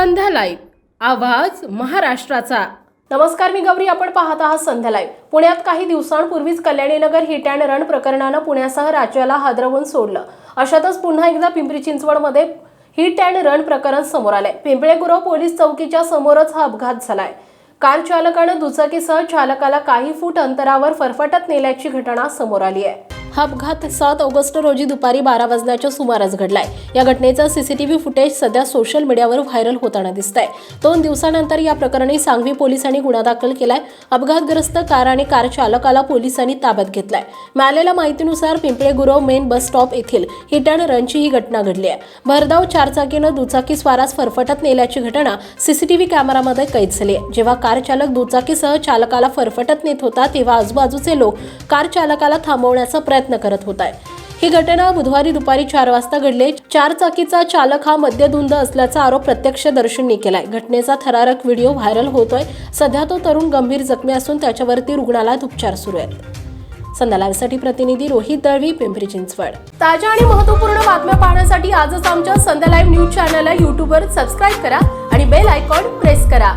संध्या live, आवाज महाराष्ट्राचा। नमस्कार, मी गौरी, आपण पाहत आहात संध्या लाईव्ह। पुण्यात काही दिवसांपूर्वीच कल्याणीनगर हिट अँड रन प्रकरणानं पुण्यासह राज्याला हादरवून सोडलं। अशातच पुन्हा एकदा पिंपरी चिंचवडमध्ये हिट अँड रन प्रकरण समोर आलंय। पिंपळे गुरव पोलीस चौकीच्या समोरच हा अपघात झालाय। कार चालकानं दुचाकीसह चालकाला काही फूट अंतरावर फरफटत नेल्याची घटना समोर आली आहे। हा अपघात 7 ऑगस्ट रोजी दुपारी 12 वाजण्याच्या सुमारास घडलाय। या घटनेचं सीसीटीव्ही फुटेज सध्या सोशल मीडियावर व्हायरल होताना दिसतंय। 2 दिवसानंतर या प्रकरणी सांगवी पोलिसांनी गुन्हा दाखल केलाय। अपघातग्रस्त कार आणि कार चालकाला पोलिसांनी ताब्यात घेतलाय। मिळालेल्या माहितीनुसार Pimple Gurav main bus stop येथील हिट अँड रनची ही घटना घडली आहे। भरधाव चारचाकीनं दुचाकी स्वारास फरफटत नेल्याची घटना सीसीटीव्ही कॅमेरामध्ये कैद झाली आहे। जेव्हा कार चालक दुचाकीसह चालकाला फरफटत नेत होता तेव्हा आजूबाजूचे लोक कार चालकाला थांबवण्याचा प्रयत्न करत होते। ही घटना बुधवारी दुपारी 4 वाजता घडली। चारचाकीचा चालक हा मद्यधुंद असल्याचा आरोप प्रत्यक्षदर्शींनी केलाय। घटनेचा थरारक व्हिडिओ व्हायरल होतोय। सध्या तो तरुण गंभीर जखमी असून त्याच्यावरती रुग्णालयात उपचार सुरू आहेत। संध्या लाईव्हसाठी प्रतिनिधी रोहित दळवी, पिंपरी चिंचवड। ताज्या आणि महत्त्वपूर्ण बातम्या पाहण्यासाठी आजच आमच्या संध्या लाईव्ह न्यूज चॅनलला YouTubeवर सबस्क्राईब करा आणि बेल आयकॉन प्रेस करा।